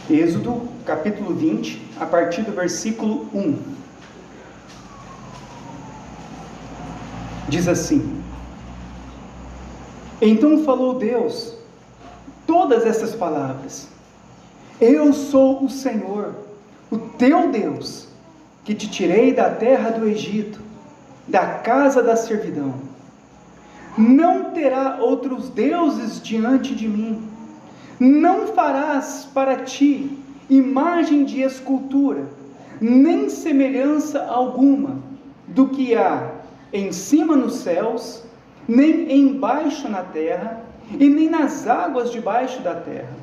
Êxodo, capítulo 20, a partir do versículo 1. Diz assim: Então falou Deus todas essas palavras: Eu sou o Senhor, o teu Deus, que te tirei da terra do Egito, da casa da servidão. Não terá outros deuses diante de mim. Não farás para ti imagem de escultura, nem semelhança alguma do que há em cima nos céus, nem embaixo na terra, e nem nas águas debaixo da terra.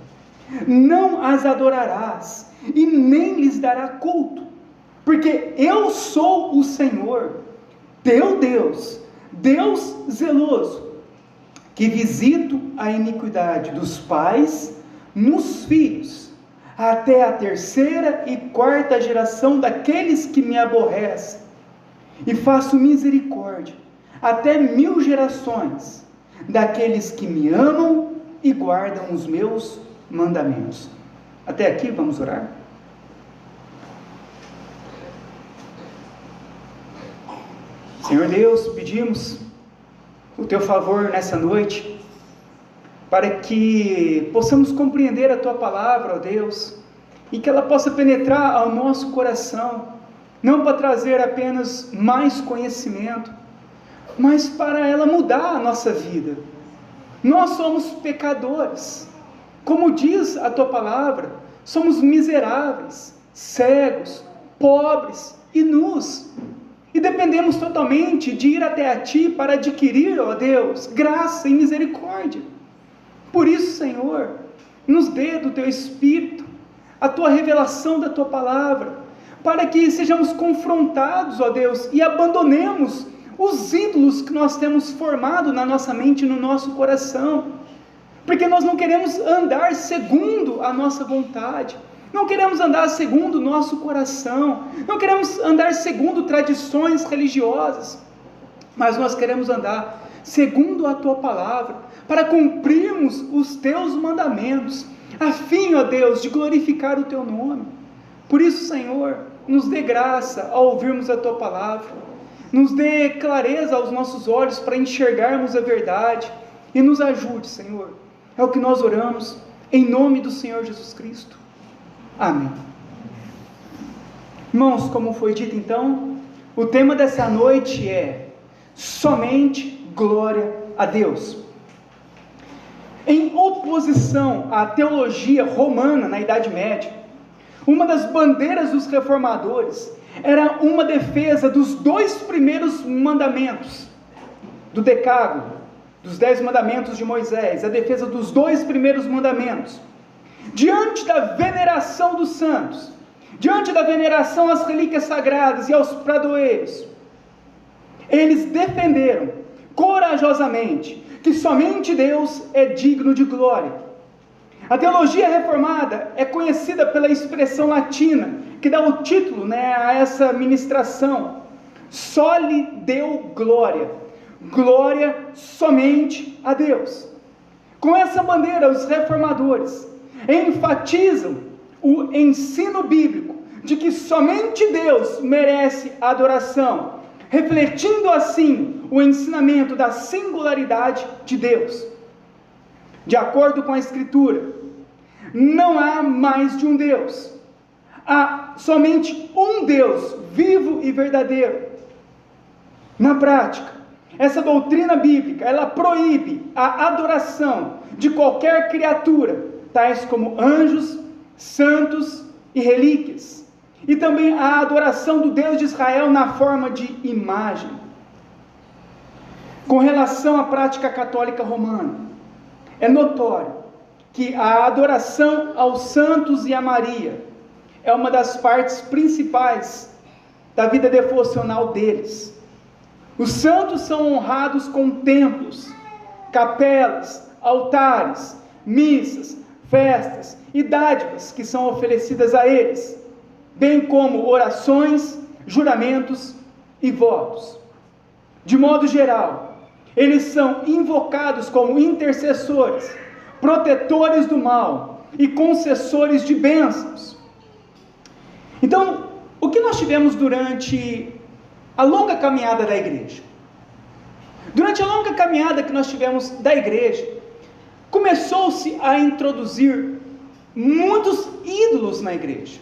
Não as adorarás, e nem lhes dará culto, porque eu sou o Senhor, teu Deus, Deus zeloso, que visito a iniquidade dos pais nos filhos, até a terceira e quarta geração daqueles que me aborrecem, e faço misericórdia até 1000 gerações daqueles que me amam e guardam os meus mandamentos. Até aqui, vamos orar? Senhor Deus, pedimos o teu favor nessa noite, para que possamos compreender a tua palavra, ó Deus, e que ela possa penetrar ao nosso coração, não para trazer apenas mais conhecimento, mas para ela mudar a nossa vida. Nós somos pecadores, como diz a tua palavra, somos miseráveis, cegos, pobres e nus, e dependemos totalmente de ir até a Ti para adquirir, ó Deus, graça e misericórdia. Por isso, Senhor, nos dê do Teu Espírito a Tua revelação da Tua palavra, para que sejamos confrontados, ó Deus, e abandonemos os ídolos que nós temos formado na nossa mente e no nosso coração, porque nós não queremos andar segundo a nossa vontade, não queremos andar segundo o nosso coração, não queremos andar segundo tradições religiosas, mas nós queremos andar segundo a Tua palavra, para cumprirmos os Teus mandamentos, a fim, ó Deus, de glorificar o Teu nome. Por isso, Senhor, nos dê graça ao ouvirmos a Tua palavra, nos dê clareza aos nossos olhos para enxergarmos a verdade, e nos ajude, Senhor. É o que nós oramos, em nome do Senhor Jesus Cristo. Amém. Irmãos, como foi dito então, o tema dessa noite é somente glória a Deus. Em oposição à teologia romana na Idade Média, uma das bandeiras dos reformadores era uma defesa dos 2 primeiros mandamentos do Decálogo, dos 10 mandamentos de Moisés, a defesa dos 2 primeiros mandamentos. Diante da veneração dos santos, diante da veneração às relíquias sagradas e aos pradoeiros, eles defenderam corajosamente que somente Deus é digno de glória. A teologia reformada é conhecida pela expressão latina, que dá o título, a essa ministração: soli Deo glória, glória somente a Deus. Com essa bandeira, os reformadores enfatizam o ensino bíblico de que somente Deus merece adoração, refletindo assim o ensinamento da singularidade de Deus. De acordo com a Escritura, não há mais de um Deus, há somente um Deus vivo e verdadeiro. Na prática, essa doutrina bíblica, ela proíbe a adoração de qualquer criatura, tais como anjos, santos e relíquias, e também a adoração do Deus de Israel na forma de imagem. Com relação à prática católica romana, é notório que a adoração aos santos e a Maria é uma das partes principais da vida devocional deles. Os santos são honrados com templos, capelas, altares, missas, festas e dádivas que são oferecidas a eles, bem como orações, juramentos e votos. De modo geral, eles são invocados como intercessores, protetores do mal, e concessores de bênçãos. Então, o que nós tivemos durante a longa caminhada da igreja? Durante a longa caminhada que nós tivemos da igreja, começou-se a introduzir muitos ídolos na igreja,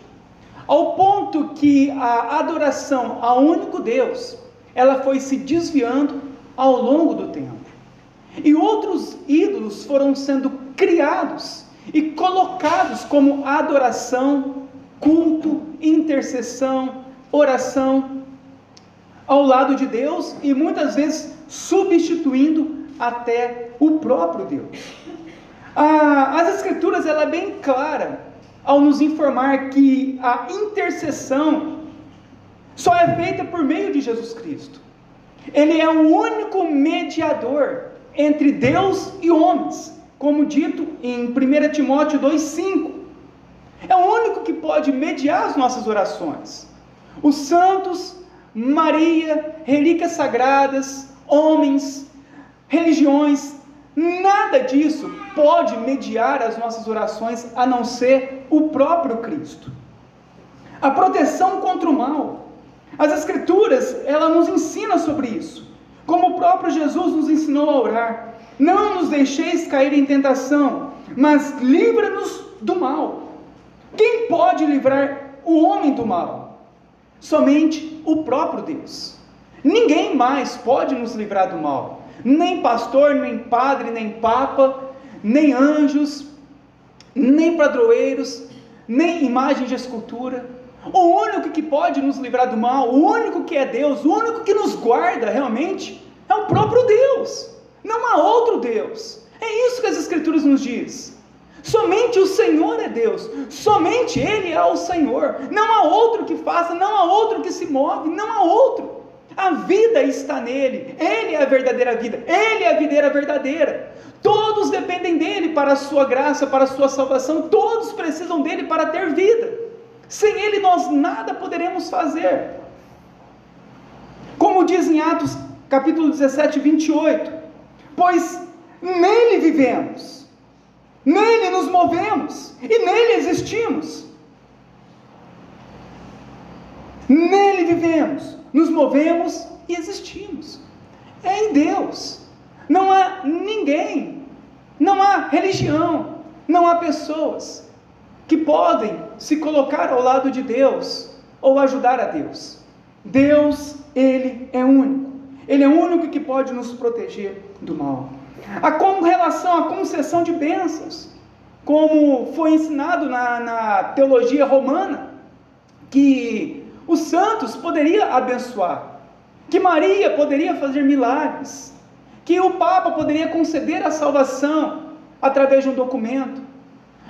ao ponto que a adoração ao único Deus, ela foi se desviando ao longo do tempo. E outros ídolos foram sendo criados e colocados como adoração, culto, intercessão, oração, ao lado de Deus, e muitas vezes substituindo até o próprio Deus. As Escrituras, ela é bem clara ao nos informar que a intercessão só é feita por meio de Jesus Cristo. Ele é o único mediador entre Deus e homens, como dito em 1 Timóteo 2,5. É o único que pode mediar as nossas orações. Os santos, Maria, relíquias sagradas, homens, religiões, nada disso pode mediar as nossas orações a não ser o próprio Cristo. A proteção contra o mal. As Escrituras, ela nos ensina sobre isso. Como o próprio Jesus nos ensinou a orar: não nos deixeis cair em tentação, mas livra-nos do mal. Quem pode livrar o homem do mal? Somente o próprio Deus. Ninguém mais pode nos livrar do mal. Nem pastor, nem padre, nem papa, nem anjos, nem padroeiros, nem imagem de escultura. O único que pode nos livrar do mal, o único que é Deus, o único que nos guarda realmente, é o próprio Deus. Não há outro Deus. É isso que as Escrituras nos diz. Somente o Senhor é Deus, somente Ele é o Senhor. Não há outro que faça, não há outro que se move, não há outro. A vida está nele, Ele é a verdadeira vida, Ele é a videira verdadeira. Todos dependem dEle para a sua graça, para a sua salvação, todos precisam dEle para ter vida. Sem Ele nós nada poderemos fazer. Como diz em Atos capítulo 17, 28, pois nele vivemos, nele nos movemos e nele existimos. Nele vivemos, nos movemos e existimos. É em Deus. Não há ninguém, não há religião, não há pessoas que podem se colocar ao lado de Deus ou ajudar a Deus. Deus, Ele é único. Ele é o único que pode nos proteger do mal. Com relação à concessão de bênçãos, como foi ensinado na teologia romana, que os santos poderiam abençoar, que Maria poderia fazer milagres, que o Papa poderia conceder a salvação através de um documento.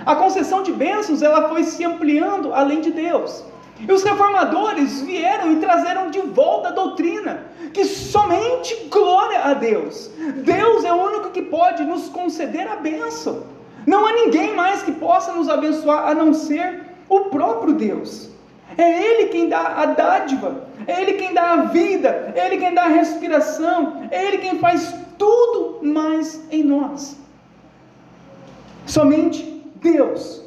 A concessão de bênçãos, ela foi se ampliando além de Deus. E os reformadores vieram e trazeram de volta a doutrina, que somente glória a Deus. Deus é o único que pode nos conceder a bênção. Não há ninguém mais que possa nos abençoar a não ser o próprio Deus. É Ele quem dá a dádiva, é Ele quem dá a vida, é Ele quem dá a respiração, é Ele quem faz tudo mais em nós. Somente Deus.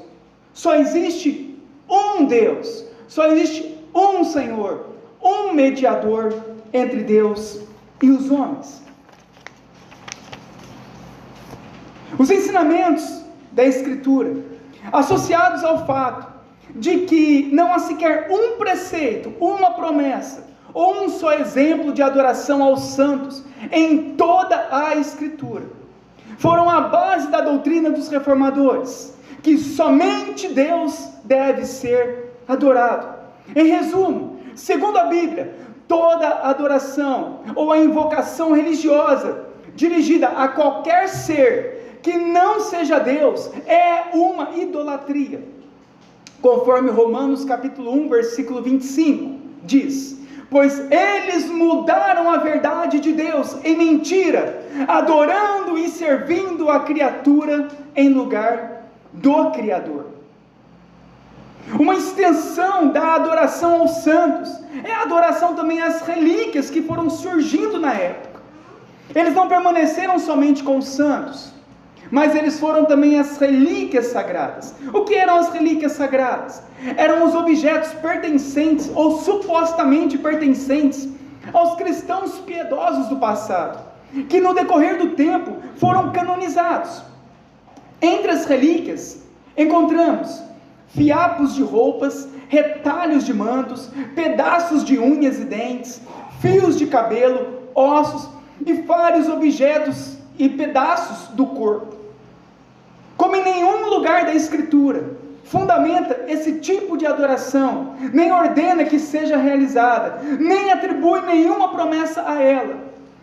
Só existe um Deus, só existe um Senhor, um mediador entre Deus e os homens. Os ensinamentos da Escritura, associados ao fato de que não há sequer um preceito, uma promessa, ou um só exemplo de adoração aos santos em toda a Escritura, foram a base da doutrina dos reformadores, que somente Deus deve ser adorado. Em resumo, segundo a Bíblia, toda adoração ou a invocação religiosa dirigida a qualquer ser que não seja Deus é uma idolatria. Conforme Romanos capítulo 1, versículo 25, diz: pois eles mudaram a verdade de Deus em mentira, adorando e servindo a criatura em lugar do Criador. Uma extensão da adoração aos santos é a adoração também às relíquias que foram surgindo na época. Eles não permaneceram somente com os santos, mas eles foram também as relíquias sagradas. O que eram as relíquias sagradas? Eram os objetos pertencentes, ou supostamente pertencentes, aos cristãos piedosos do passado, que no decorrer do tempo foram canonizados. Entre as relíquias, encontramos fiapos de roupas, retalhos de mantos, pedaços de unhas e dentes, fios de cabelo, ossos e vários objetos e pedaços do corpo. Como em nenhum lugar da Escritura fundamenta esse tipo de adoração, nem ordena que seja realizada, nem atribui nenhuma promessa a ela,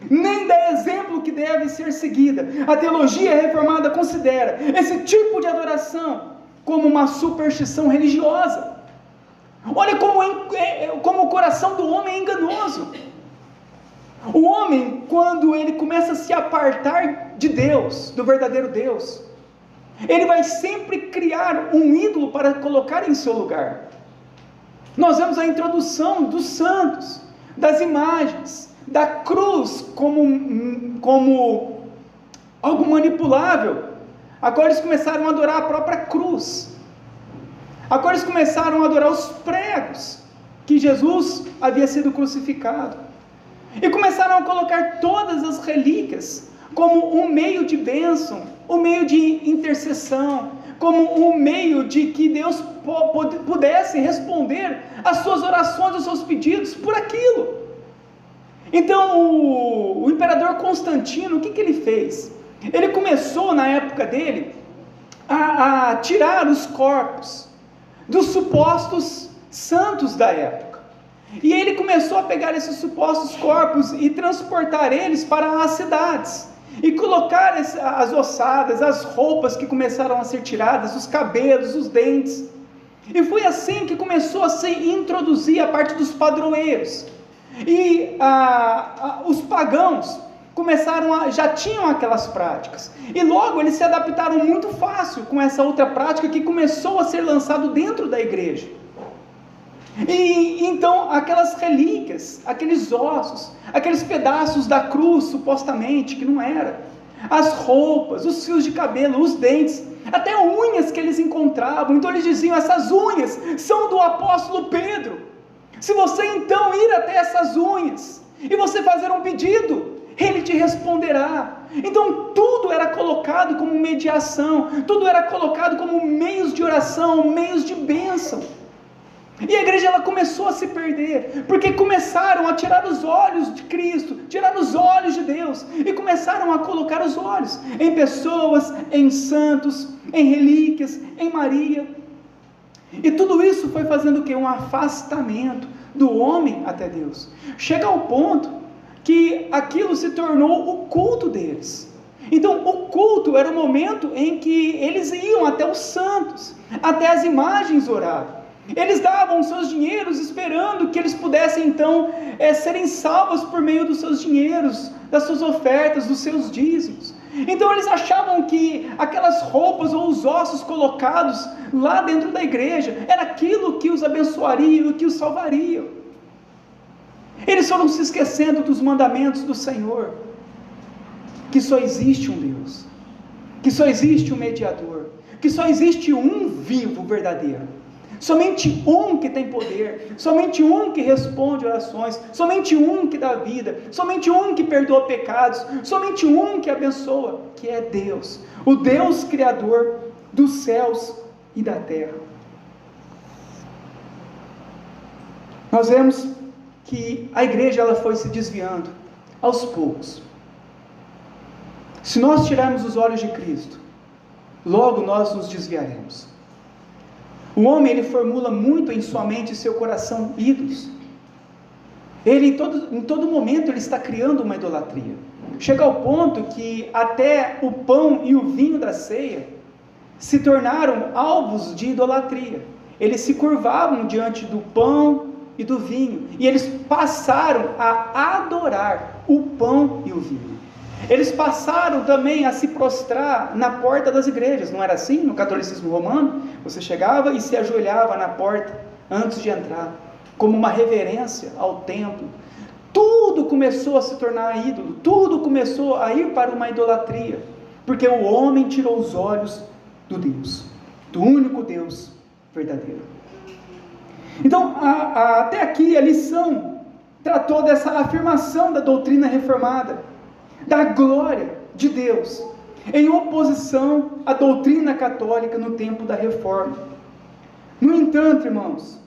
nem dá exemplo que deve ser seguida, a teologia reformada considera esse tipo de adoração como uma superstição religiosa. Olha como o coração do homem é enganoso. O homem, quando ele começa a se apartar de Deus, do verdadeiro Deus, ele vai sempre criar um ídolo para colocar em seu lugar. Nós vemos a introdução dos santos, das imagens, da cruz como algo manipulável. Agora eles começaram a adorar a própria cruz. Agora eles começaram a adorar os pregos que Jesus havia sido crucificado. E começaram a colocar todas as relíquias como um meio de bênção, um meio de intercessão, como um meio de que Deus pudesse responder às suas orações, aos seus pedidos por aquilo. Então o imperador Constantino, o que ele fez? Ele começou na época dele a tirar os corpos dos supostos santos da época. E ele começou a pegar esses supostos corpos e transportar eles para as cidades. E colocar as ossadas, as roupas que começaram a ser tiradas, os cabelos, os dentes. E foi assim que começou a se introduzir a parte dos padroeiros. E os pagãos já tinham aquelas práticas. E logo eles se adaptaram muito fácil com essa outra prática que começou a ser lançado dentro da igreja. E então aquelas relíquias, aqueles ossos, aqueles pedaços da cruz, supostamente, que não era, as roupas, os fios de cabelo, os dentes, até unhas que eles encontravam. Então eles diziam: essas unhas são do apóstolo Pedro. Se você então ir até essas unhas e você fazer um pedido, ele te responderá. Então tudo era colocado como mediação, tudo era colocado como meios de oração, meios de bênção. E a igreja ela começou a se perder, porque começaram a tirar os olhos de Cristo, tirar os olhos de Deus, e começaram a colocar os olhos em pessoas, em santos, em relíquias, em Maria. E tudo isso foi fazendo o quê? Um afastamento do homem até Deus. Chega ao ponto que aquilo se tornou o culto deles. Então o culto era o momento em que eles iam até os santos, até as imagens orar. Eles davam seus dinheiros esperando que eles pudessem então serem salvos por meio dos seus dinheiros, das suas ofertas, dos seus dízimos. Então eles achavam que aquelas roupas ou os ossos colocados lá dentro da igreja era aquilo que os abençoaria e que os salvaria. Eles foram se esquecendo dos mandamentos do Senhor, que só existe um Deus, que só existe um mediador, que só existe um vivo verdadeiro. Somente um que tem poder, somente um que responde orações, somente um que dá vida, somente um que perdoa pecados, somente um que abençoa, que é Deus, o Deus Criador dos céus e da terra. Nós vemos que a igreja ela foi se desviando aos poucos. Se nós tirarmos os olhos de Cristo, logo nós nos desviaremos. O homem ele formula muito em sua mente e seu coração ídolos. Ele em todo momento ele está criando uma idolatria. Chega ao ponto que até o pão e o vinho da ceia se tornaram alvos de idolatria. Eles se curvavam diante do pão e do vinho, e eles passaram a adorar o pão e o vinho. Eles passaram também a se prostrar na porta das igrejas. Não era assim no catolicismo romano? Você chegava e se ajoelhava na porta antes de entrar, como uma reverência ao templo. Tudo começou a se tornar ídolo, tudo começou a ir para uma idolatria. porque o homem tirou os olhos do Deus, do único Deus verdadeiro. Então, até aqui a lição tratou dessa afirmação da doutrina reformada, da glória de Deus, em oposição à doutrina católica no tempo da Reforma. No entanto, irmãos,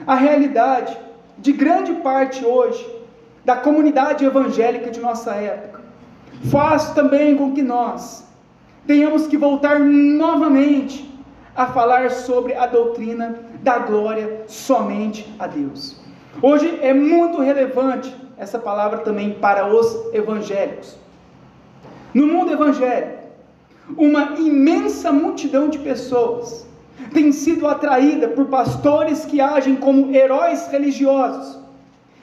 a realidade de grande parte hoje da comunidade evangélica de nossa época faz também com que nós tenhamos que voltar novamente a falar sobre a doutrina da glória somente a Deus. Hoje é muito relevante essa palavra também para os evangélicos. No mundo evangélico, uma imensa multidão de pessoas tem sido atraída por pastores que agem como heróis religiosos,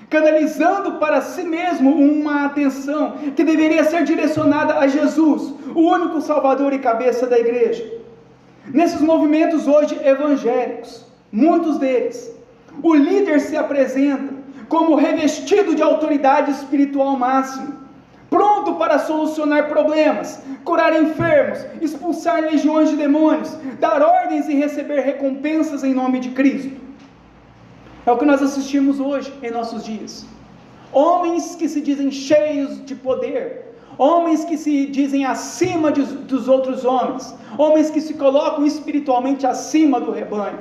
canalizando para si mesmo uma atenção que deveria ser direcionada a Jesus, o único Salvador e cabeça da igreja. Nesses movimentos hoje evangélicos, muitos deles, o líder se apresenta como revestido de autoridade espiritual máxima, pronto para solucionar problemas, curar enfermos, expulsar legiões de demônios, dar ordens e receber recompensas em nome de Cristo. É o que nós assistimos hoje em nossos dias. Homens que se dizem cheios de poder, homens que se dizem acima dos outros homens, homens que se colocam espiritualmente acima do rebanho,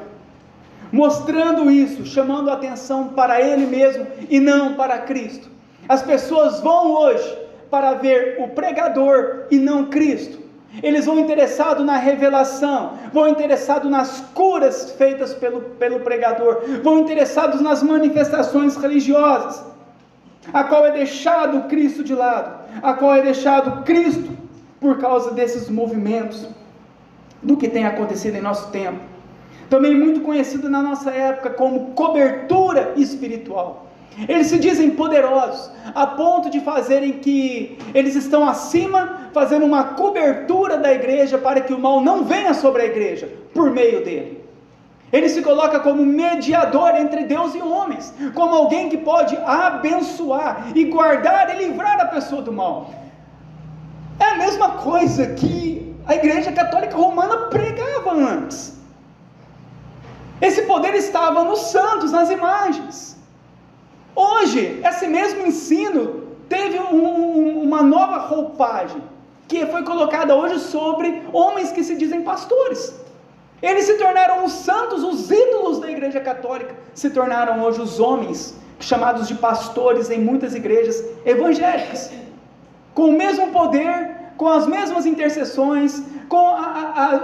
mostrando isso, chamando a atenção para ele mesmo e não para Cristo. As pessoas vão hoje para ver o pregador e não Cristo. Eles vão interessados na revelação, vão interessados nas curas feitas pelo pregador, vão interessados nas manifestações religiosas, a qual é deixado Cristo de lado, a qual é deixado Cristo por causa desses movimentos, do que tem acontecido em nosso tempo. Também muito conhecido na nossa época como cobertura espiritual. Eles se dizem poderosos, a ponto de fazerem que eles estão acima, fazendo uma cobertura da igreja para que o mal não venha sobre a igreja, por meio dele. Ele se coloca como mediador entre Deus e homens, como alguém que pode abençoar e guardar e livrar a pessoa do mal. É a mesma coisa que a igreja católica romana pregava antes. Esse poder estava nos santos, nas imagens. Hoje, esse mesmo ensino teve uma nova roupagem, que foi colocada hoje sobre homens que se dizem pastores. Eles se tornaram os santos, os ídolos da igreja católica, se tornaram hoje os homens, chamados de pastores em muitas igrejas evangélicas, com o mesmo poder, com as mesmas intercessões, com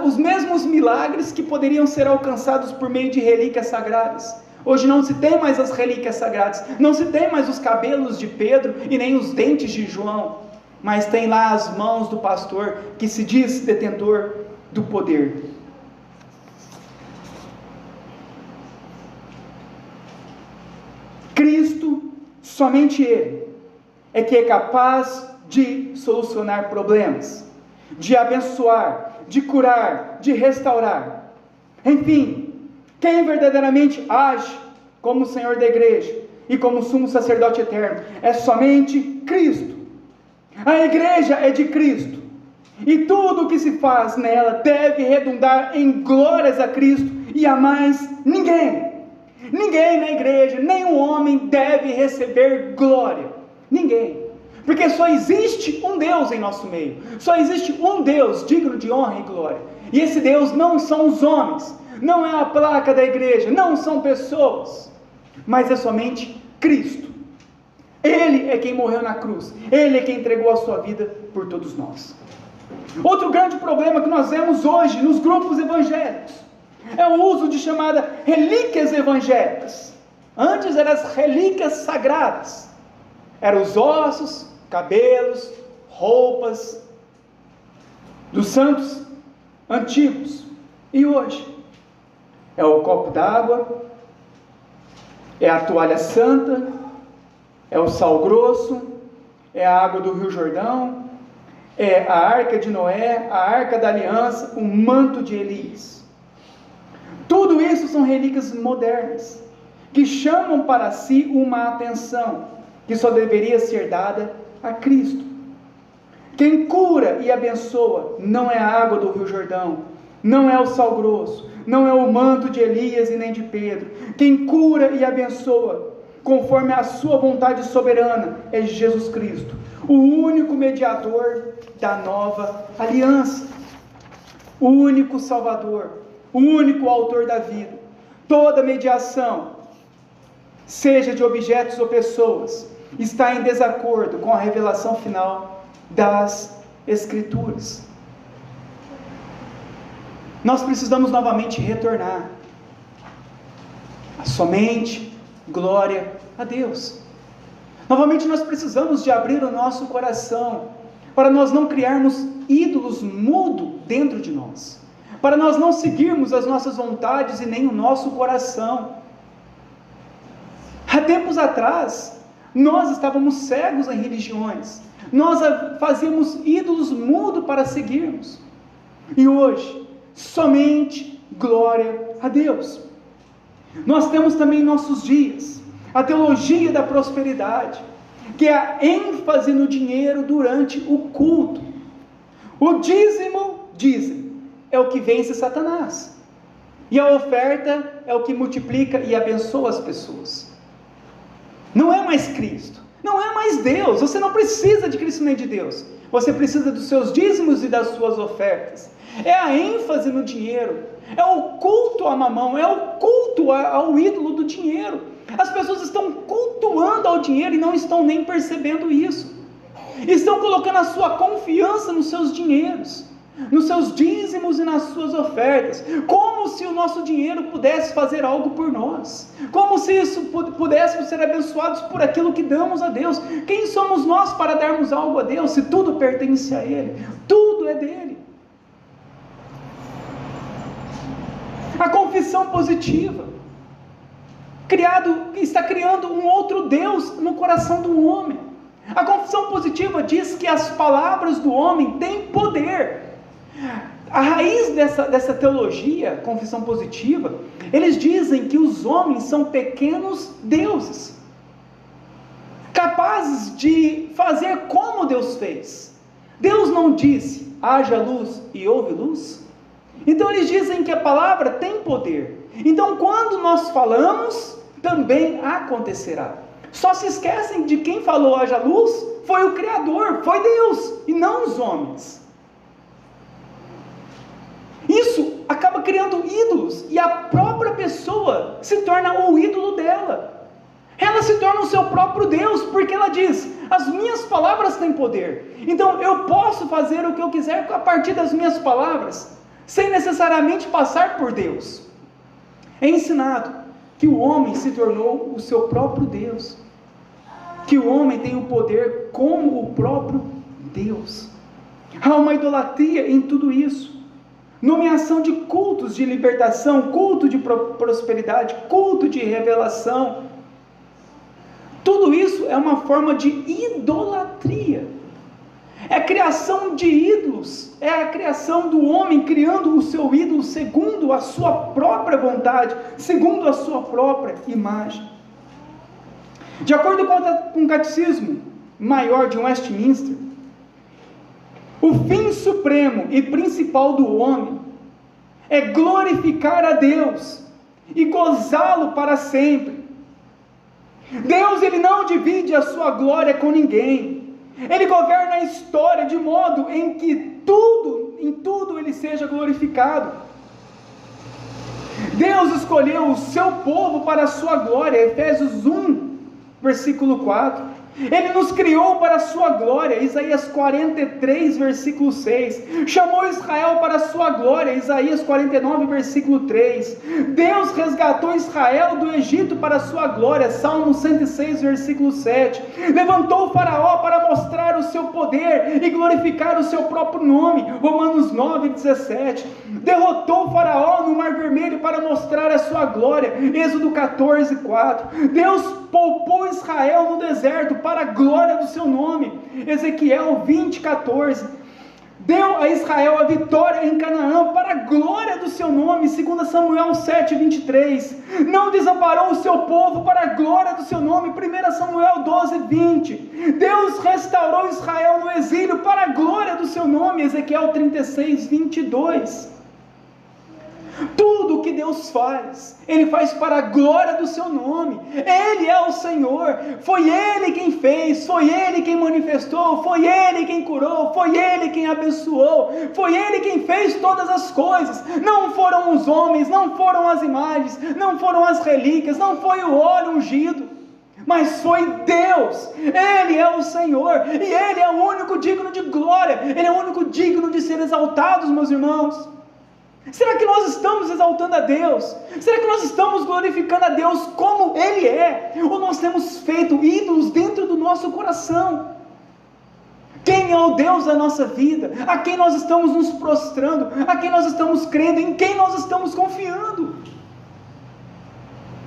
os mesmos milagres que poderiam ser alcançados por meio de relíquias sagradas. Hoje não se tem mais as relíquias sagradas, não se tem mais os cabelos de Pedro e nem os dentes de João, mas tem lá as mãos do pastor que se diz detentor do poder. Cristo, somente Ele, é que é capaz de solucionar problemas, de abençoar, de curar, de restaurar. Enfim, quem verdadeiramente age como o Senhor da igreja e como sumo sacerdote eterno é somente Cristo. A igreja é de Cristo e tudo o que se faz nela deve redundar em glórias a Cristo e a mais ninguém. Ninguém na igreja, nenhum homem deve receber glória, ninguém, porque só existe um Deus em nosso meio, só existe um Deus digno de honra e glória, e esse Deus não são os homens, não é a placa da igreja, não são pessoas, mas é somente Cristo. Ele é quem morreu na cruz, Ele é quem entregou a sua vida por todos nós. Outro grande problema que nós vemos hoje nos grupos evangélicos é o uso de chamada relíquias evangélicas. Antes eram as relíquias sagradas, eram os ossos, cabelos, roupas dos santos antigos. E hoje é o copo d'água, é a toalha santa, é o sal grosso, é a água do Rio Jordão, é a arca de Noé, a arca da aliança, o manto de Elias. Tudo isso são relíquias modernas, que chamam para si uma atenção, que só deveria ser dada a Cristo. Quem cura e abençoa não é a água do Rio Jordão, não é o sal grosso, não é o manto de Elias e nem de Pedro. Quem cura e abençoa, conforme a sua vontade soberana, é Jesus Cristo, o único mediador da nova aliança, o único Salvador, o único autor da vida. Toda mediação, seja de objetos ou pessoas, está em desacordo com a revelação final das Escrituras. Nós precisamos novamente retornar a somente glória a Deus. Novamente nós precisamos de abrir o nosso coração, para nós não criarmos ídolos mudos dentro de nós, para nós não seguirmos as nossas vontades e nem o nosso coração. Há tempos atrás, nós estávamos cegos em religiões, nós fazíamos ídolos mudos para seguirmos, e hoje, somente glória a Deus. Nós temos também em nossos dias a teologia da prosperidade, que é a ênfase no dinheiro durante o culto. O dízimo, dizem, é o que vence Satanás, e a oferta é o que multiplica e abençoa as pessoas. Não é mais Cristo, não é mais Deus. Você não precisa de Cristo nem de Deus, você precisa dos seus dízimos e das suas ofertas. É a ênfase no dinheiro, é o culto a mamão, é o culto ao ídolo do dinheiro. As pessoas estão cultuando ao dinheiro e não estão nem percebendo isso, estão colocando a sua confiança nos seus dinheiros, nos seus dízimos e nas suas ofertas, como se o nosso dinheiro pudesse fazer algo por nós, como se isso pudéssemos ser abençoados por aquilo que damos a Deus. Quem somos nós para darmos algo a Deus, se tudo pertence a Ele, tudo é dele? A confissão positiva está criando um outro Deus no coração do homem. A confissão positiva diz que as palavras do homem têm poder. A raiz dessa teologia, confissão positiva, eles dizem que os homens são pequenos deuses, capazes de fazer como Deus fez. Deus não disse, haja luz e houve luz? Então eles dizem que a palavra tem poder. Então quando nós falamos, também acontecerá. Só se esquecem de quem falou haja luz, foi o Criador, foi Deus, e não os homens. Isso acaba criando ídolos, e a própria pessoa se torna o ídolo dela. Ela se torna o seu próprio Deus, porque ela diz, as minhas palavras têm poder, então eu posso fazer o que eu quiser a partir das minhas palavras, sem necessariamente passar por Deus. É ensinado que o homem se tornou o seu próprio Deus, que o homem tem o poder como o próprio Deus. Há uma idolatria em tudo isso. Nomeação de cultos de libertação, culto de prosperidade, culto de revelação. Tudo isso é uma forma de idolatria. É a criação de ídolos, é a criação do homem criando o seu ídolo segundo a sua própria vontade, segundo a sua própria imagem. De acordo com o Catecismo Maior de Westminster, o fim supremo e principal do homem é glorificar a Deus e gozá-lo para sempre. Deus, ele não divide a sua glória com ninguém. Ele governa a história de modo em que em tudo ele seja glorificado. Deus escolheu o seu povo para a sua glória, Efésios 1, versículo 4. Ele nos criou para a sua glória, Isaías 43, versículo 6. Chamou Israel para a sua glória, Isaías 49, versículo 3. Deus resgatou Israel do Egito para a sua glória, Salmo 106, versículo 7. Levantou o faraó para mostrar o seu poder e glorificar o seu próprio nome, Romanos 9, 17. Derrotou o faraó no Mar Vermelho para mostrar a sua glória, Êxodo 14, 4. Deus poupou Israel no deserto para a glória do seu nome, Ezequiel 20, 14. deu a Israel a vitória em Canaã para a glória do seu nome, 2 Samuel 7:23. Não desamparou o seu povo para a glória do seu nome, 1 Samuel 12:20. Deus restaurou Israel no exílio para a glória do seu nome, Ezequiel 36:22. Tudo que Deus faz, Ele faz para a glória do seu nome. Ele é o Senhor, foi Ele quem fez, foi Ele quem manifestou, foi Ele quem curou, foi Ele quem abençoou, foi Ele quem fez todas as coisas. Não foram os homens, não foram as imagens, não foram as relíquias, não foi o óleo ungido, mas foi Deus. Ele é o Senhor, e Ele é o único digno de glória, Ele é o único digno de ser exaltado, meus irmãos. Será que nós estamos exaltando a Deus? Será que nós estamos glorificando a Deus como Ele é? Ou nós temos feito ídolos dentro do nosso coração? Quem é o Deus da nossa vida? A quem nós estamos nos prostrando? A quem nós estamos crendo? Em quem nós estamos confiando?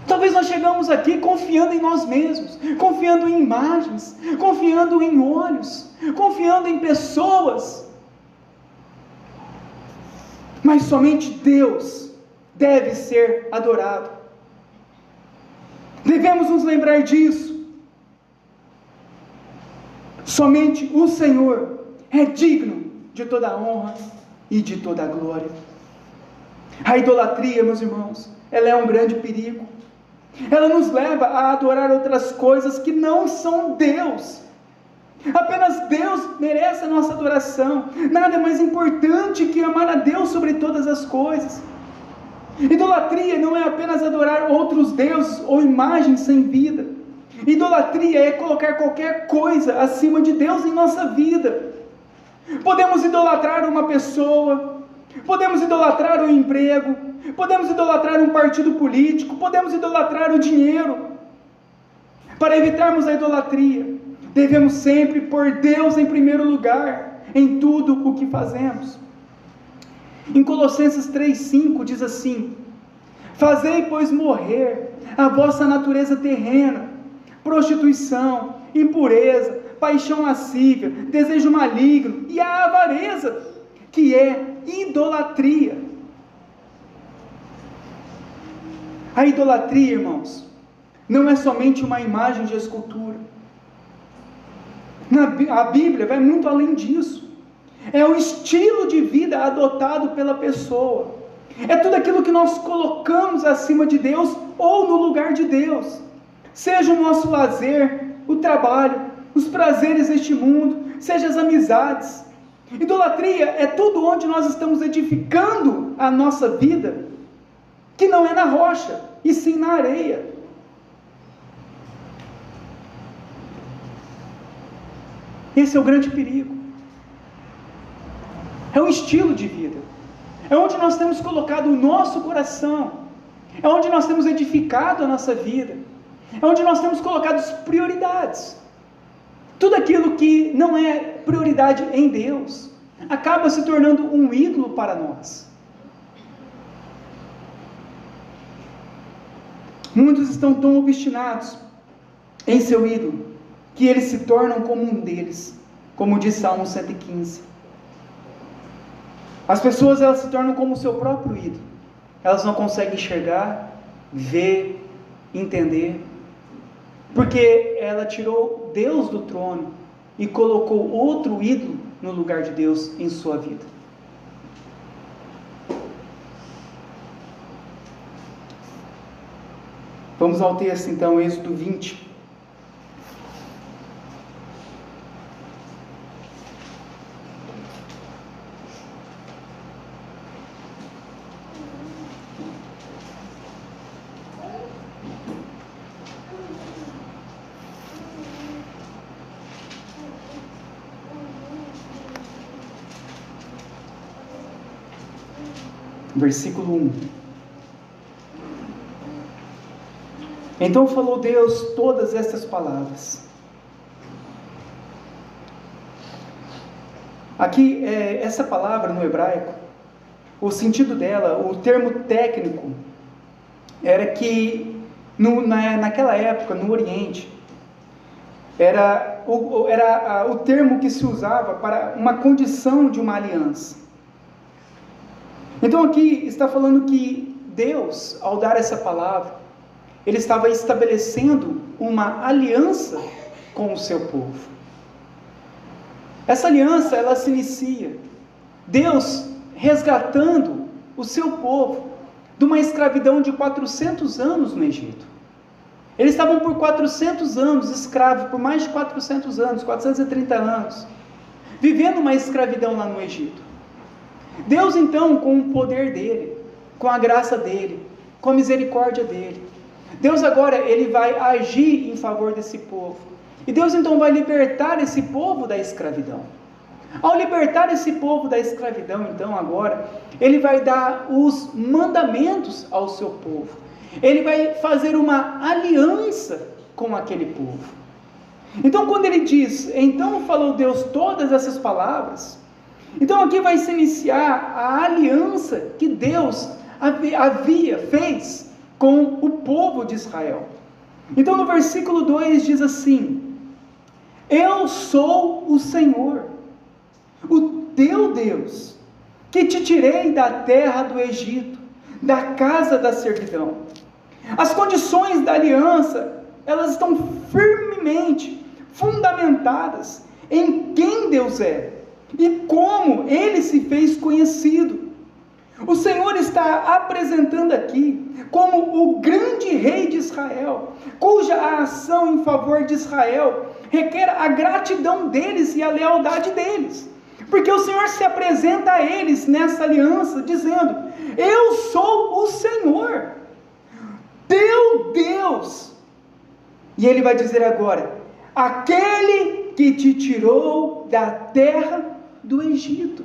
Talvez nós chegamos aqui confiando em nós mesmos, confiando em imagens, confiando em olhos, confiando em pessoas. Mas somente Deus deve ser adorado. Devemos nos lembrar disso. Somente o Senhor é digno de toda a honra e de toda a glória. A idolatria, meus irmãos, ela é um grande perigo. Ela nos leva a adorar outras coisas que não são Deus. Apenas Deus merece a nossa adoração. Nada é mais importante que amar a Deus sobre todas as coisas. Idolatria não é apenas adorar outros deuses ou imagens sem vida. Idolatria é colocar qualquer coisa acima de Deus em nossa vida. Podemos idolatrar uma pessoa, podemos idolatrar o emprego, podemos idolatrar um partido político, podemos idolatrar o dinheiro. Para evitarmos a idolatria, devemos sempre pôr Deus em primeiro lugar em tudo o que fazemos. Em Colossenses 3:5 diz assim: fazei, pois, morrer a vossa natureza terrena, prostituição, impureza, paixão lascívia, desejo maligno e a avareza, que é idolatria. A idolatria, irmãos, não é somente uma imagem de escultura. A Bíblia vai muito além disso. É o estilo de vida adotado pela pessoa. É tudo aquilo que nós colocamos acima de Deus ou no lugar de Deus. Seja o nosso lazer, o trabalho, os prazeres deste mundo, seja as amizades. Idolatria é tudo onde nós estamos edificando a nossa vida, que não é na rocha, e sim na areia. Esse é o grande perigo. É um estilo de vida. É onde nós temos colocado o nosso coração. É onde nós temos edificado a nossa vida. É onde nós temos colocado as prioridades. Tudo aquilo que não é prioridade em Deus acaba se tornando um ídolo para nós. Muitos estão tão obstinados em seu ídolo que eles se tornam como um deles, como diz Salmo 115. As pessoas, elas se tornam como o seu próprio ídolo. Elas não conseguem enxergar, ver, entender, porque ela tirou Deus do trono e colocou outro ídolo no lugar de Deus em sua vida. Vamos ao texto então, Êxodo 20. Versículo 1. Então falou Deus todas estas palavras. Aqui, essa palavra no hebraico, o sentido dela, o termo técnico, era que naquela época, no Oriente, era era o termo que se usava para uma condição de uma aliança. Então aqui está falando que Deus, ao dar essa palavra, Ele estava estabelecendo uma aliança com o seu povo. Essa aliança, ela se inicia, Deus resgatando o seu povo de uma escravidão de 400 anos no Egito. Eles estavam por 400 anos escravos, por mais de 400 anos, 430 anos, vivendo uma escravidão lá no Egito. Deus então, com o poder dele, com a graça dele, com a misericórdia dele, Deus agora, ele vai agir em favor desse povo. E Deus então vai libertar esse povo da escravidão. Ao libertar esse povo da escravidão, então agora, ele vai dar os mandamentos ao seu povo. Ele vai fazer uma aliança com aquele povo. Então quando ele diz, então falou Deus todas essas palavras, então aqui vai se iniciar a aliança que Deus fez com o povo de Israel. Então no versículo 2 diz assim: eu sou o Senhor, o teu Deus, que te tirei da terra do Egito, da casa da servidão. As condições da aliança, elas estão firmemente fundamentadas em quem Deus é e como Ele se fez conhecido. O Senhor está apresentando aqui como o grande rei de Israel, cuja ação em favor de Israel requer a gratidão deles e a lealdade deles, porque o Senhor se apresenta a eles nessa aliança, dizendo: eu sou o Senhor, teu Deus. E Ele vai dizer agora: aquele que te tirou da terra do Egito,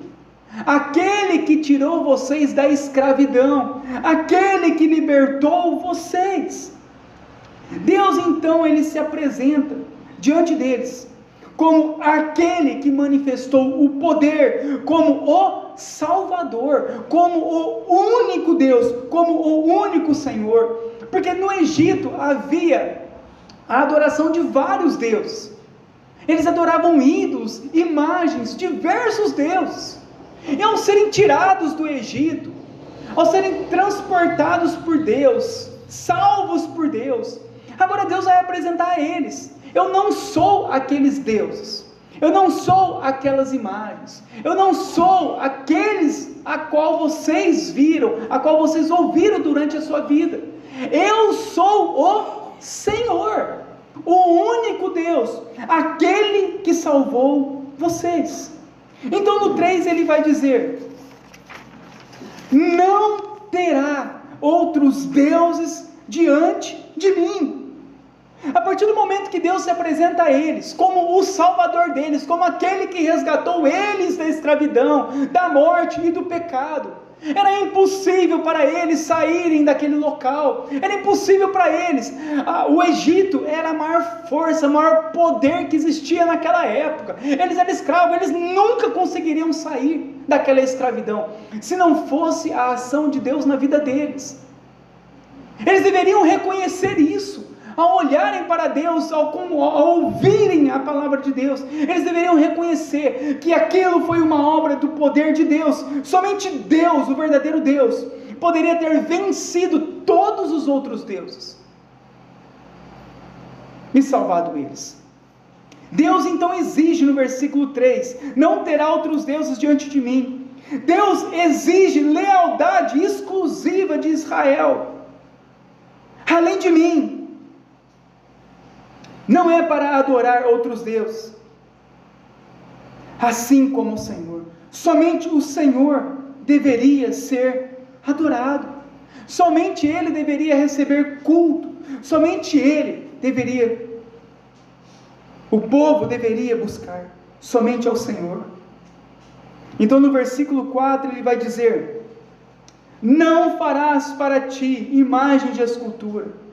aquele que tirou vocês da escravidão, aquele que libertou vocês. Deus então, Ele se apresenta diante deles como aquele que manifestou o poder, como o Salvador, como o único Deus, como o único Senhor, porque no Egito havia a adoração de vários deuses. Eles adoravam ídolos, imagens, diversos deuses. E ao serem tirados do Egito, ao serem transportados por Deus, salvos por Deus, agora Deus vai apresentar a eles: eu não sou aqueles deuses, eu não sou aquelas imagens, eu não sou aqueles a qual vocês viram, a qual vocês ouviram durante a sua vida. Eu sou o Senhor, o único Deus, aquele que salvou vocês. Então no 3 ele vai dizer: não terá outros deuses diante de mim. A partir do momento que Deus se apresenta a eles como o Salvador deles, como aquele que resgatou eles da escravidão, da morte e do pecado, era impossível para eles saírem daquele local, era impossível para eles. O Egito era a maior força, o maior poder que existia naquela época. Eles eram escravos, eles nunca conseguiriam sair daquela escravidão, se não fosse a ação de Deus na vida deles. Eles deveriam reconhecer isso. Ao olharem para Deus, ao ouvirem a palavra de Deus, eles deveriam reconhecer que aquilo foi uma obra do poder de Deus. Somente Deus, o verdadeiro Deus, poderia ter vencido todos os outros deuses e salvado eles. Deus então exige no versículo 3: não terá outros deuses diante de mim. Deus exige lealdade exclusiva de Israel, além de mim. Não é para adorar outros deuses, assim como o Senhor. Somente o Senhor deveria ser adorado, somente Ele deveria receber culto, somente Ele deveria, o povo deveria buscar, somente ao Senhor. Então no versículo 4 ele vai dizer: não farás para ti imagem de escultura,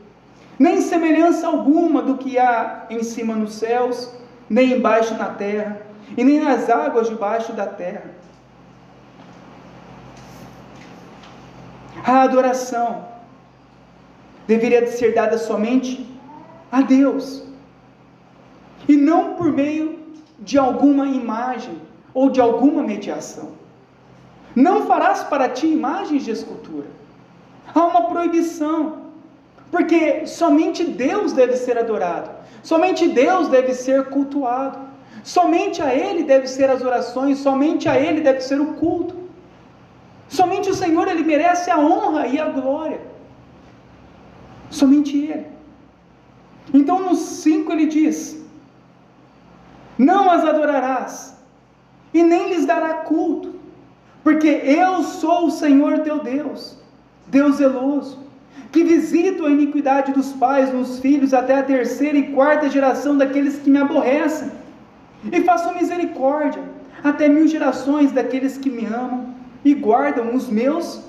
nem semelhança alguma do que há em cima nos céus, nem embaixo na terra, e nem nas águas debaixo da terra. A adoração deveria ser dada somente a Deus. e não por meio de alguma imagem ou de alguma mediação. Não farás para ti imagens de escultura. Há uma proibição, porque somente Deus deve ser adorado, somente Deus deve ser cultuado, somente a Ele deve ser as orações, somente a Ele deve ser o culto. Somente o Senhor, Ele merece a honra e a glória. Somente Ele. Então no 5 ele diz: não as adorarás, e nem lhes dará culto, porque eu sou o Senhor teu Deus, Deus zeloso, que visito a iniquidade dos pais nos filhos até a 3ª e 4ª geração daqueles que me aborrecem, e faço misericórdia até 1000 gerações daqueles que me amam e guardam os meus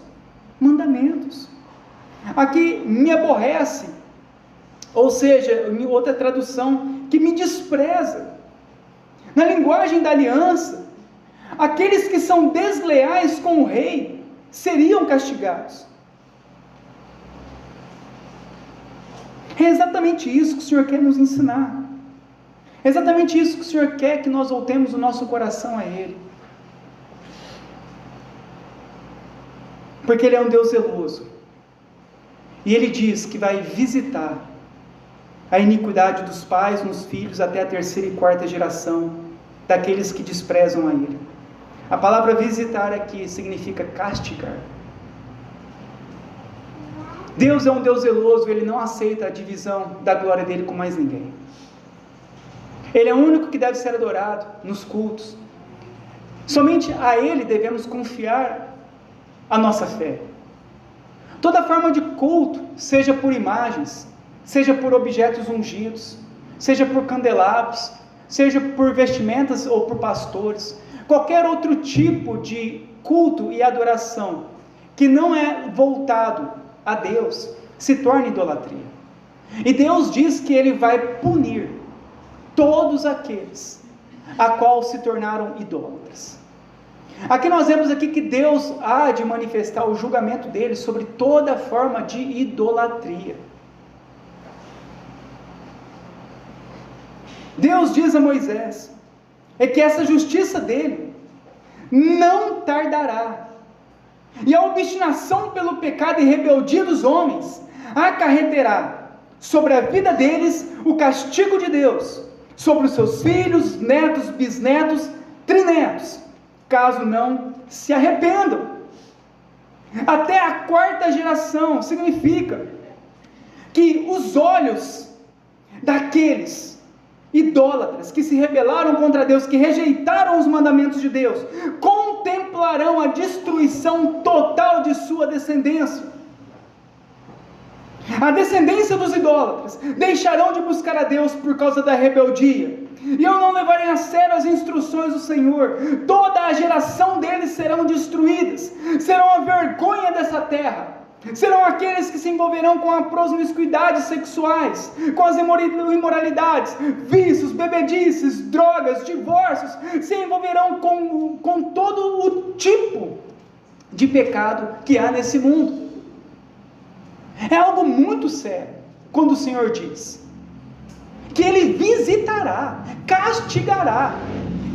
mandamentos. Aqui, me aborrece, ou seja, em outra tradução, que me despreza. Na linguagem da aliança, aqueles que são desleais com o rei seriam castigados. É exatamente isso que o Senhor quer nos ensinar. É exatamente isso que o Senhor quer que nós voltemos o nosso coração a Ele. Porque Ele é um Deus zeloso. E Ele diz que vai visitar a iniquidade dos pais nos filhos até a 3ª e 4ª geração daqueles que desprezam a Ele. A palavra visitar aqui significa castigar. Deus é um Deus zeloso, Ele não aceita a divisão da glória dEle com mais ninguém. Ele é o único que deve ser adorado nos cultos. Somente a Ele devemos confiar a nossa fé. Toda forma de culto, seja por imagens, seja por objetos ungidos, seja por candelabros, seja por vestimentas ou por pastores, qualquer outro tipo de culto e adoração que não é voltado a Deus, se torna idolatria. E Deus diz que Ele vai punir todos aqueles a qual se tornaram idólatras. Aqui nós vemos aqui que Deus há de manifestar o julgamento dele sobre toda forma de idolatria. Deus diz a Moisés que essa justiça dele não tardará, e a obstinação pelo pecado e rebeldia dos homens acarreterá sobre a vida deles o castigo de Deus, sobre os seus filhos, netos, bisnetos, trinetos, caso não se arrependam. Até a 4ª geração significa que os olhos daqueles idólatras que se rebelaram contra Deus, que rejeitaram os mandamentos de Deus, contemplarão a destruição total de sua descendência. A descendência dos idólatras deixarão de buscar a Deus por causa da rebeldia, e eu não levarei a sério as instruções do Senhor. Toda a geração deles serão destruídas, serão a vergonha dessa terra, serão aqueles que se envolverão com as promiscuidades sexuais, com as imoralidades, vícios, bebedices, drogas, divórcios, se envolverão com todo o tipo de pecado que há nesse mundo. É algo muito sério quando o Senhor diz que Ele visitará, castigará,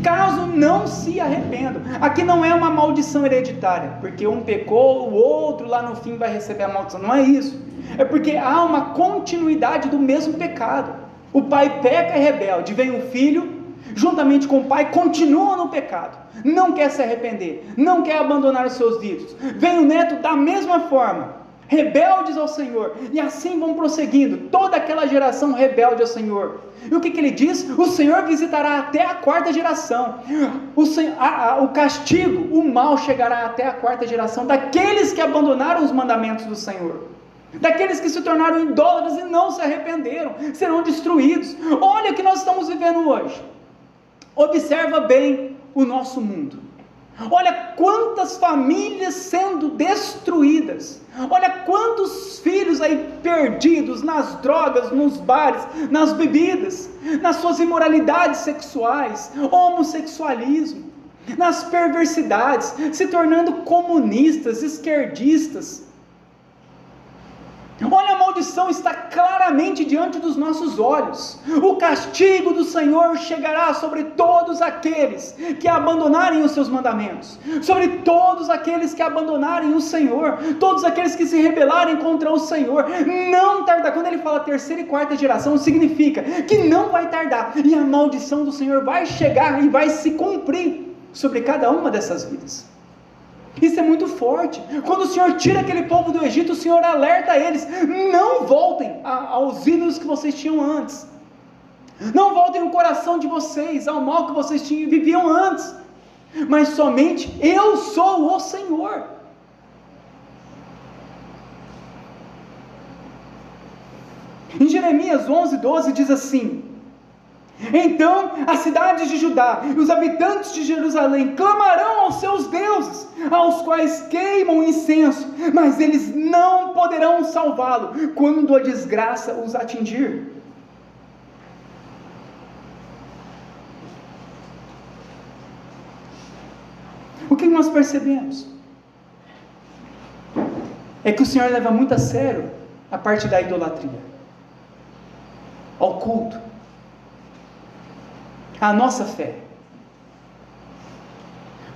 caso não se arrependam. Aqui não é uma maldição hereditária, porque um pecou, o outro lá no fim vai receber a maldição. Não é isso. É porque há uma continuidade do mesmo pecado. O pai peca e é rebelde, vem o filho, juntamente com o pai, continua no pecado, não quer se arrepender, não quer abandonar os seus vícios. Vem o neto da mesma forma, rebeldes ao Senhor, e assim vão prosseguindo, toda aquela geração rebelde ao Senhor. E o que ele diz? O Senhor visitará até a 4ª geração, o castigo, o mal chegará até a 4ª geração, daqueles que abandonaram os mandamentos do Senhor, daqueles que se tornaram idólatras e não se arrependeram, serão destruídos. Olha o que nós estamos vivendo hoje, observa bem o nosso mundo. Olha quantas famílias sendo destruídas, olha quantos filhos aí perdidos nas drogas, nos bares, nas bebidas, nas suas imoralidades sexuais, homossexualismo, nas perversidades, se tornando comunistas, esquerdistas. Olha a maldição está claramente diante dos nossos olhos. O castigo do Senhor chegará sobre todos aqueles que abandonarem os seus mandamentos, sobre todos aqueles que abandonarem o Senhor, todos aqueles que se rebelarem contra o Senhor. Não tardar. Quando ele fala terceira e quarta geração, significa que não vai tardar, e a maldição do Senhor vai chegar e vai se cumprir sobre cada uma dessas vidas. Isso é muito forte. Quando o Senhor tira aquele povo do Egito, o Senhor alerta eles: não voltem aos ídolos que vocês tinham antes, não voltem o coração de vocês ao mal que vocês viviam antes, mas somente eu sou o Senhor. Em Jeremias 11:12 diz assim: então as cidades de Judá e os habitantes de Jerusalém clamarão aos seus deuses, aos quais queimam incenso, mas eles não poderão salvá-lo quando a desgraça os atingir. O que nós percebemos? É que o Senhor leva muito a sério a parte da idolatria, ao culto, a nossa fé.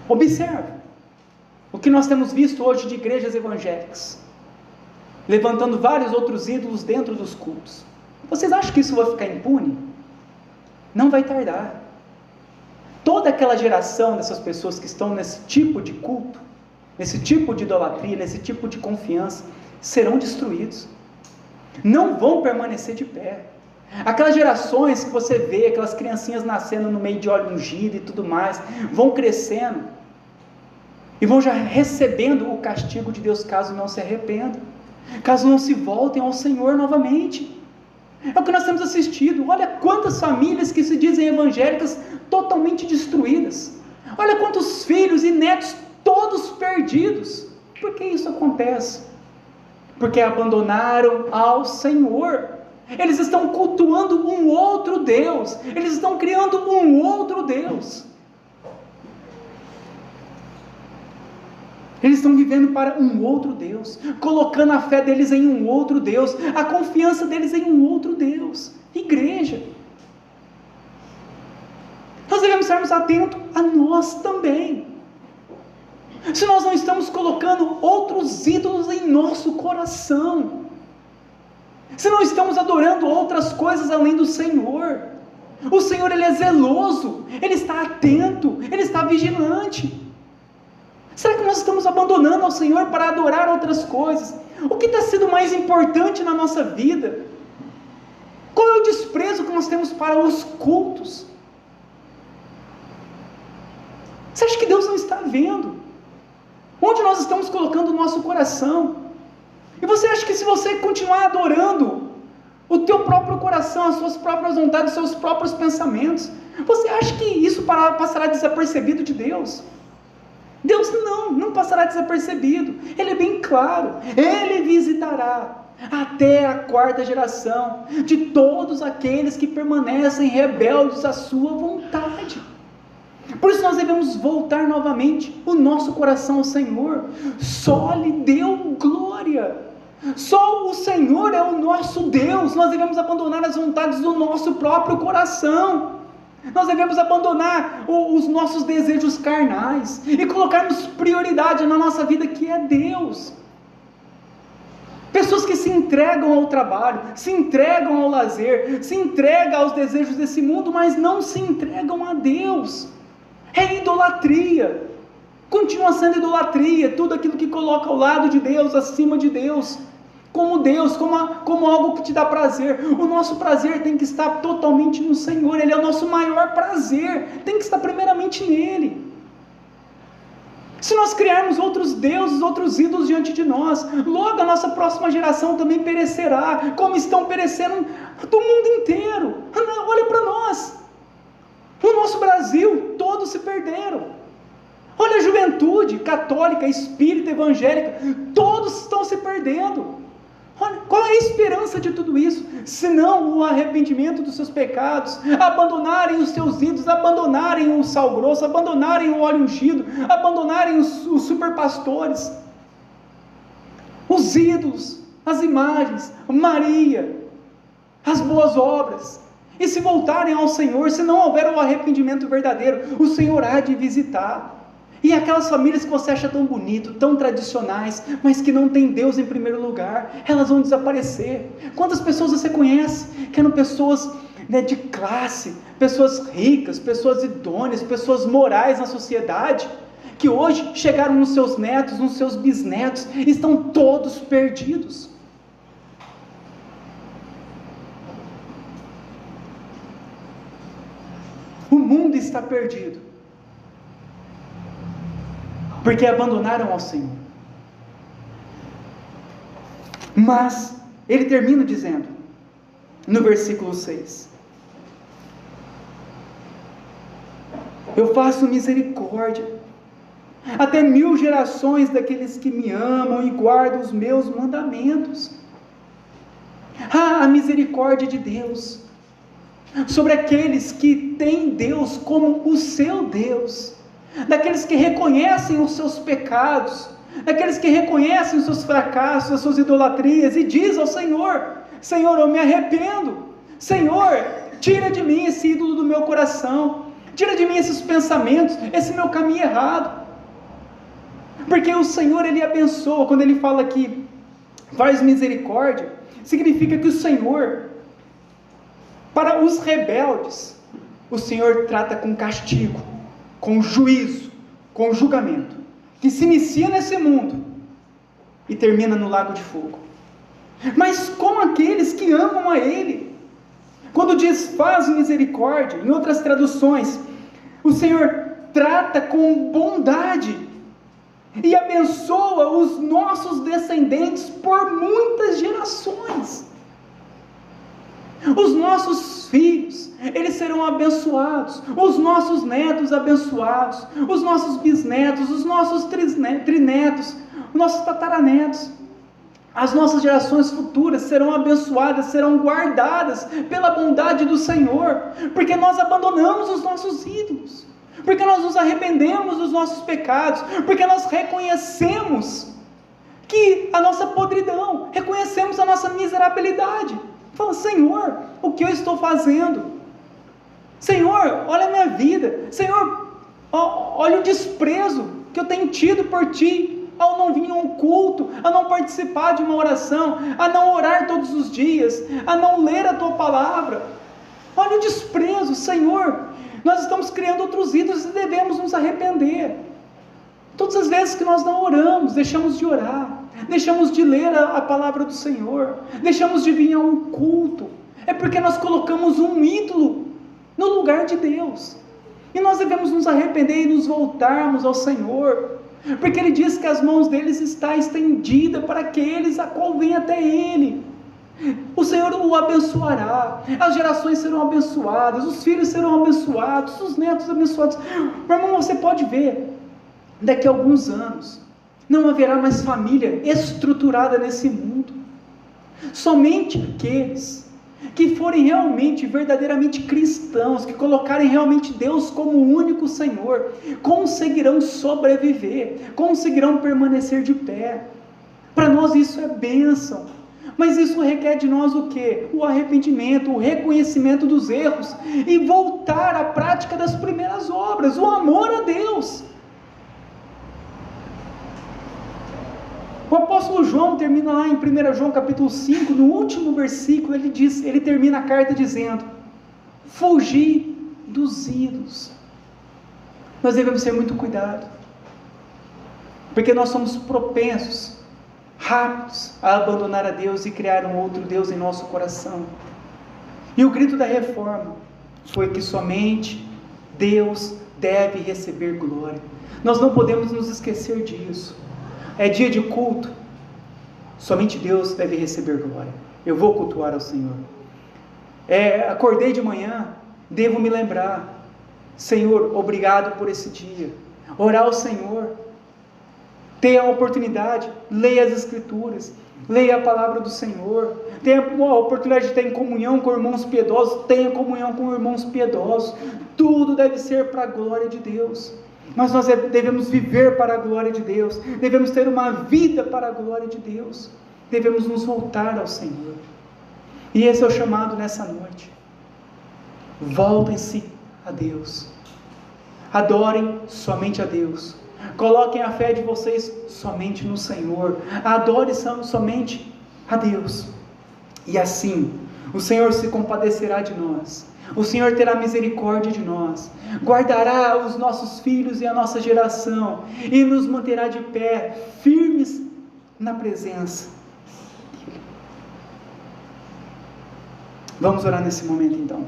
Observe o que nós temos visto hoje de igrejas evangélicas, levantando vários outros ídolos dentro dos cultos. Vocês acham que isso vai ficar impune? Não vai tardar. Toda aquela geração dessas pessoas que estão nesse tipo de culto, nesse tipo de idolatria, nesse tipo de confiança, serão destruídos, não vão permanecer de pé. Aquelas gerações que você vê, aquelas criancinhas nascendo no meio de óleo ungido e tudo mais, vão crescendo e vão já recebendo o castigo de Deus, caso não se arrependam, caso não se voltem ao Senhor novamente. É o que nós temos assistido. Olha quantas famílias que se dizem evangélicas totalmente destruídas, olha quantos filhos e netos todos perdidos. Por que isso acontece? Porque abandonaram ao Senhor. Eles estão cultuando um outro Deus, eles estão criando um outro Deus, eles estão vivendo para um outro Deus, colocando a fé deles em um outro Deus, a confiança deles em um outro Deus. Igreja, nós devemos estarmos atentos a nós também. Se nós não estamos colocando outros ídolos em nosso coração, se não estamos adorando outras coisas além do Senhor, o Senhor, Ele é zeloso, Ele está atento, Ele está vigilante. Será que nós estamos abandonando ao Senhor para adorar outras coisas? O que está sendo mais importante na nossa vida? Qual é o desprezo que nós temos para os cultos? Você acha que Deus não está vendo? Onde nós estamos colocando o nosso coração? E você acha que se você continuar adorando o teu próprio coração, as suas próprias vontades, os seus próprios pensamentos, você acha que isso passará desapercebido de Deus? Deus não passará desapercebido. Ele é bem claro. Ele visitará até a quarta geração de todos aqueles que permanecem rebeldes à sua vontade. Por isso nós devemos voltar novamente o nosso coração ao Senhor. Só lhe deu glória. Só o Senhor é o nosso Deus. Nós devemos abandonar as vontades do nosso próprio coração. Nós devemos abandonar os nossos desejos carnais e colocarmos prioridade na nossa vida, que é Deus. Pessoas que se entregam ao trabalho, se entregam ao lazer, se entregam aos desejos desse mundo, mas não se entregam a Deus. É idolatria. Continua sendo idolatria, tudo aquilo que coloca ao lado de Deus, acima de Deus, como Deus, como algo que te dá prazer. O nosso prazer tem que estar totalmente no Senhor. Ele é o nosso maior prazer, tem que estar primeiramente nele. Se nós criarmos outros deuses, outros ídolos diante de nós, logo a nossa próxima geração também perecerá, como estão perecendo do mundo inteiro. Olha para nós, no nosso Brasil, todos se perderam. Olha a juventude católica, espírita, evangélica, todos estão se perdendo. Olha, qual é a esperança de tudo isso? Senão o arrependimento dos seus pecados, abandonarem os seus ídolos, abandonarem o sal grosso, abandonarem o óleo ungido, abandonarem os superpastores, os ídolos, as imagens, Maria, as boas obras, e se voltarem ao Senhor, se não houver o arrependimento verdadeiro, o Senhor há de visitar. E aquelas famílias que você acha tão bonito, tão tradicionais, mas que não tem Deus em primeiro lugar, elas vão desaparecer. Quantas pessoas você conhece que eram pessoas, né, de classe, pessoas ricas, pessoas idôneas, pessoas morais na sociedade, que hoje chegaram nos seus netos, nos seus bisnetos, estão todos perdidos. O mundo está perdido, porque abandonaram ao Senhor. Mas ele termina dizendo, no versículo 6, eu faço misericórdia até 1000 gerações daqueles que me amam e guardam os meus mandamentos. A misericórdia de Deus sobre aqueles que têm Deus como o seu Deus, daqueles que reconhecem os seus pecados, daqueles que reconhecem os seus fracassos, as suas idolatrias, e diz ao Senhor: Senhor, eu me arrependo, Senhor, tira de mim esse ídolo do meu coração, tira de mim esses pensamentos, esse meu caminho errado, porque o Senhor, Ele abençoa. Quando Ele fala que faz misericórdia, significa que o Senhor, para os rebeldes, o Senhor trata com castigo, com juízo, com julgamento, que se inicia nesse mundo e termina no lago de fogo. Mas com aqueles que amam a Ele, quando diz faz misericórdia, em outras traduções, o Senhor trata com bondade e abençoa os nossos descendentes por muitas gerações. Os nossos filhos, eles serão abençoados, os nossos netos abençoados, os nossos bisnetos, os nossos trinetos, os nossos tataranetos, as nossas gerações futuras serão abençoadas, serão guardadas pela bondade do Senhor, porque nós abandonamos os nossos ídolos, porque nós nos arrependemos dos nossos pecados, porque nós reconhecemos que a nossa podridão, reconhecemos a nossa miserabilidade. Fala: Senhor, o que eu estou fazendo? Senhor, olha a minha vida. Senhor, olha o desprezo que eu tenho tido por Ti, ao não vir a um culto, a não participar de uma oração, a não orar todos os dias, a não ler a Tua palavra. Olha o desprezo, Senhor. Nós estamos criando outros ídolos e devemos nos arrepender. Todas as vezes que nós não oramos, deixamos de orar, deixamos de ler a palavra do Senhor, deixamos de vir a um culto, é porque nós colocamos um ídolo no lugar de Deus, e nós devemos nos arrepender e nos voltarmos ao Senhor, porque Ele diz que as mãos deles está estendida para aqueles a qual vem até Ele. O Senhor o abençoará, as gerações serão abençoadas, os filhos serão abençoados, os netos abençoados. Meu irmão, você pode ver, daqui a alguns anos, não haverá mais família estruturada nesse mundo. Somente aqueles que forem realmente, verdadeiramente cristãos, que colocarem realmente Deus como o único Senhor, conseguirão sobreviver, conseguirão permanecer de pé. Para nós isso é bênção, mas isso requer de nós o quê? O arrependimento, o reconhecimento dos erros, e voltar à prática das primeiras obras, o amor a Deus. O apóstolo João termina lá em 1 João capítulo 5, no último versículo, ele termina a carta dizendo: fugir dos ídolos. Nós devemos ter muito cuidado, porque nós somos propensos, rápidos a abandonar a Deus e criar um outro Deus em nosso coração. E o grito da reforma foi que somente Deus deve receber glória. Nós não podemos nos esquecer disso. É dia de culto, somente Deus deve receber glória. Eu vou cultuar ao Senhor. Acordei de manhã, devo me lembrar: Senhor, obrigado por esse dia. Orar ao Senhor, ter a oportunidade, leia as Escrituras, leia a palavra do Senhor, tenha a oportunidade de estar em comunhão com irmãos piedosos, tenha comunhão com irmãos piedosos. Tudo deve ser para a glória de Deus. Mas nós devemos viver para a glória de Deus, devemos ter uma vida para a glória de Deus, devemos nos voltar ao Senhor. E esse é o chamado nessa noite. Voltem-se a Deus. Adorem somente a Deus. Coloquem a fé de vocês somente no Senhor. Adorem somente a Deus. E assim, o Senhor se compadecerá de nós. O Senhor terá misericórdia de nós. Guardará os nossos filhos e a nossa geração. E nos manterá de pé, firmes na presença dEle. Vamos orar nesse momento então.